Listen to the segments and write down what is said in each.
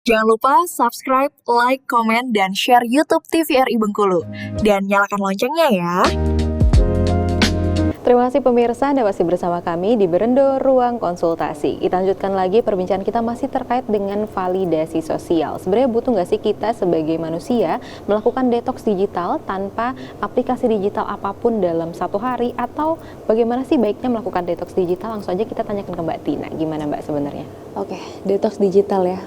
Jangan lupa subscribe, like, komen, dan share YouTube TVRI Bengkulu. Dan nyalakan loncengnya ya. Terima kasih pemirsa, Anda masih bersama kami di Berendo Ruang Konsultasi. Kita lanjutkan lagi perbincangan kita masih terkait dengan validasi sosial. Sebenarnya butuh nggak sih kita sebagai manusia melakukan detox digital tanpa aplikasi digital apapun dalam satu hari? Atau bagaimana sih baiknya melakukan detox digital? Langsung aja kita tanyakan ke Mbak Tina, gimana Mbak sebenarnya? Oke, detox digital ya.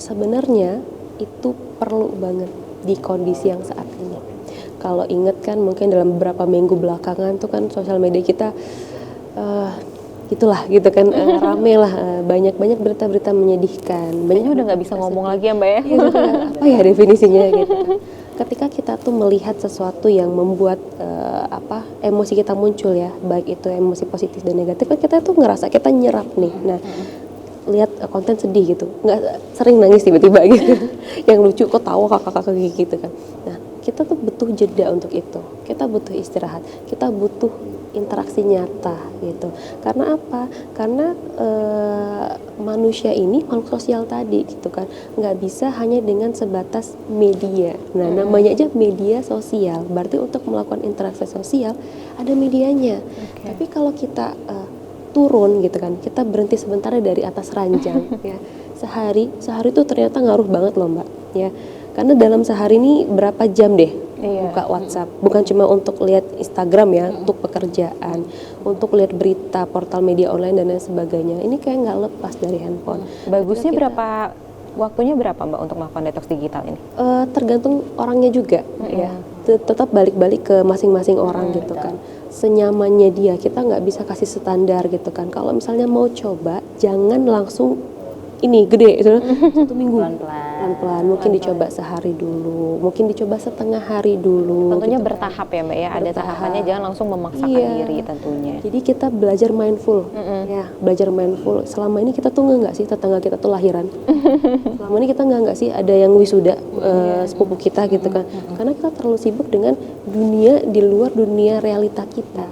Sebenarnya itu perlu banget di kondisi yang saat ini. Kalau ingat kan mungkin dalam beberapa minggu belakangan tuh kan sosial media kita gitulah gitu kan rame lah, banyak berita-berita menyedihkan. Banyak udah nggak bisa ngomong lagi ya Mbak ya? Iya, apa ya definisinya gitu kan. Ketika kita tuh melihat sesuatu yang membuat emosi kita muncul ya, baik itu emosi positif dan negatif, kan kita tuh ngerasa kita nyerap nih. Nah, lihat konten sedih gitu, nggak sering nangis tiba-tiba gitu. Yang lucu kok tawa kakak-kakak gitu kan. Nah, kita tuh butuh jeda untuk itu. Kita butuh istirahat. Kita butuh interaksi nyata gitu. Karena apa? Karena manusia ini makhluk sosial tadi gitu kan. Nggak bisa hanya dengan sebatas media. Nah, namanya aja media sosial. Berarti untuk melakukan interaksi sosial ada medianya. Tapi kalau kita turun gitu kan, kita berhenti sebentar dari atas ranjang ya. Sehari itu ternyata ngaruh banget loh Mbak ya. Karena dalam sehari ini berapa jam deh buka WhatsApp, bukan cuma untuk lihat Instagram ya, untuk pekerjaan, untuk lihat berita, portal media online dan lain sebagainya. Ini kayak nggak lepas dari handphone. Bagusnya waktunya berapa Mbak untuk melakukan detox digital ini? Tergantung orangnya juga ya. Tetap balik-balik ke masing-masing orang gitu kan. Senyamannya dia, kita nggak bisa kasih standar gitu kan. Kalau misalnya mau coba, jangan langsung ini gede itu 1 minggu pelan-pelan mungkin dicoba sehari dulu, mungkin dicoba setengah hari dulu. Tentunya gitu bertahap ya Mbak ya, ada Bertahap. tahapannya, jangan langsung memaksakan diri tentunya. Jadi kita belajar mindful ya, belajar mindful. Selama ini kita tuh nggak sih tetangga kita tuh lahiran. Selama ini kita nggak sih ada yang wisuda sepupu kita gitu kan. Karena kita terlalu sibuk dengan dunia di luar dunia realita kita.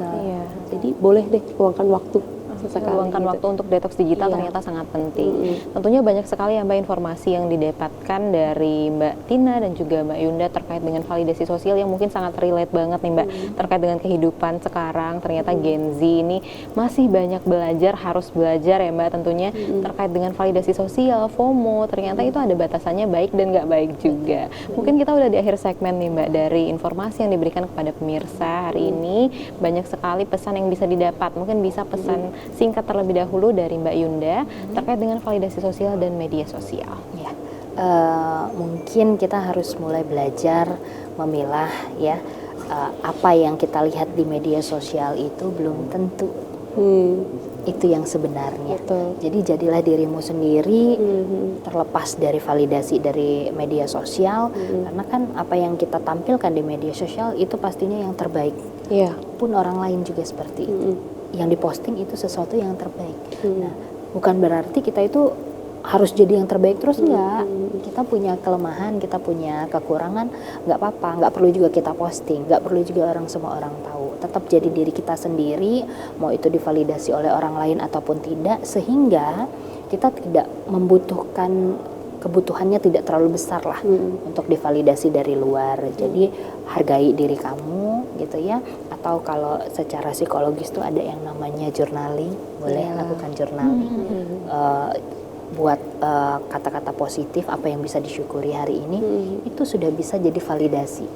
Jadi boleh deh luangkan waktu. Meluangkan waktu untuk detox digital ternyata sangat penting. Tentunya banyak sekali ya Mbak informasi yang didapatkan dari Mbak Tina dan juga Mbak Yunda terkait dengan validasi sosial yang mungkin sangat relate banget nih Mbak, terkait dengan kehidupan sekarang. Ternyata Gen Z ini masih banyak belajar, harus belajar ya Mbak tentunya terkait dengan validasi sosial, FOMO. Ternyata itu ada batasannya, baik dan nggak baik juga. Mungkin kita udah di akhir segmen nih Mbak, dari informasi yang diberikan kepada pemirsa hari ini. Banyak sekali pesan yang bisa didapat. Mungkin bisa pesan singkat terlebih dahulu dari Mbak Yunda terkait dengan validasi sosial dan media sosial. Ya, mungkin kita harus mulai belajar memilah ya, apa yang kita lihat di media sosial itu belum tentu itu yang sebenarnya. Betul. Jadi jadilah dirimu sendiri, terlepas dari validasi dari media sosial, karena kan apa yang kita tampilkan di media sosial itu pastinya yang terbaik. Pun orang lain juga seperti itu. Yang diposting itu sesuatu yang terbaik. Nah, bukan berarti kita itu harus jadi yang terbaik terus, enggak. Kita punya kelemahan, kita punya kekurangan, enggak apa-apa, enggak perlu juga kita posting, enggak perlu juga semua orang tahu. Tetap jadi diri kita sendiri, mau itu divalidasi oleh orang lain ataupun tidak, sehingga kita tidak membutuhkan, kebutuhannya tidak terlalu besar lah untuk divalidasi dari luar. Jadi hargai diri kamu gitu ya. Atau kalau secara psikologis tuh ada yang namanya journaling, boleh lakukan journaling. Buat kata-kata positif, apa yang bisa disyukuri hari ini, itu sudah bisa jadi validasi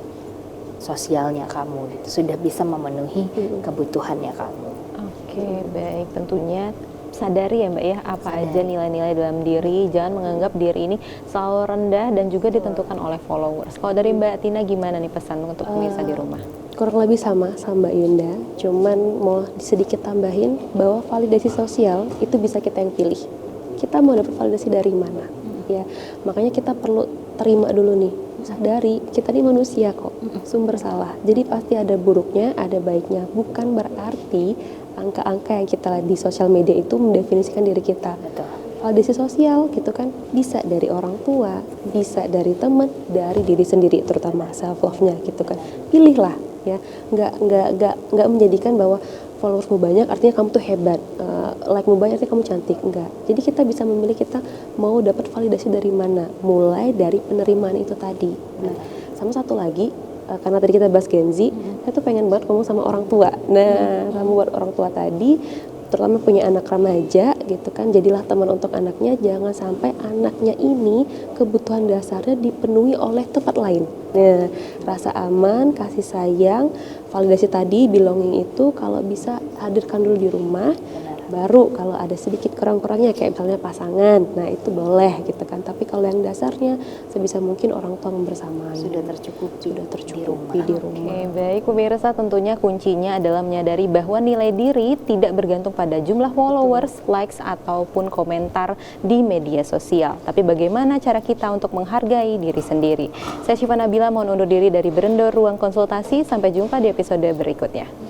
sosialnya kamu, gitu. Sudah bisa memenuhi kebutuhannya kamu. Oke, baik, tentunya sadari ya Mbak ya, apa aja nilai-nilai dalam diri, jangan menganggap diri ini selalu rendah dan juga ditentukan oleh followers. Kalau dari Mbak Tina gimana nih pesan untuk pemirsa di rumah? Kurang lebih sama Mbak Yunda, cuman mau sedikit tambahin bahwa validasi sosial itu bisa kita yang pilih. Kita mau dapat validasi dari mana? Ya, makanya kita perlu terima dulu nih, sadari kita ini manusia kok, sumber salah. Jadi pasti ada buruknya, ada baiknya. Bukan berarti angka-angka yang kita lihat di sosial media itu mendefinisikan diri kita. Validasi sosial gitu kan bisa dari orang tua, bisa dari teman, dari diri sendiri, terutama self love-nya gitu kan. Pilihlah ya, nggak menjadikan bahwa followersmu banyak artinya kamu tuh hebat, like-mu banyak artinya kamu cantik, enggak. Jadi kita bisa memilih kita mau dapat validasi dari mana, mulai dari penerimaan itu tadi. Nah, sama satu lagi, karena tadi kita bahas Gen Z, saya tuh pengen banget ngomong sama orang tua. Nah, kamu buat orang tua tadi, terutama punya anak remaja gitu kan, jadilah teman untuk anaknya, jangan sampai anaknya ini kebutuhan dasarnya dipenuhi oleh tempat lain. Nah, rasa aman, kasih sayang, validasi tadi, belonging itu kalau bisa hadirkan dulu di rumah. Baru kalau ada sedikit kurang-kurangnya kayak misalnya pasangan, nah itu boleh gitu kan. Tapi kalau yang dasarnya sebisa mungkin orang tua membersamai. Sudah tercukupi di rumah. Oke, baik pemirsa, tentunya kuncinya adalah menyadari bahwa nilai diri tidak bergantung pada jumlah followers, likes, ataupun komentar di media sosial. Tapi bagaimana cara kita untuk menghargai diri sendiri. Saya Syifa Nabila mohon undur diri dari Berendor Ruang Konsultasi. Sampai jumpa di episode berikutnya.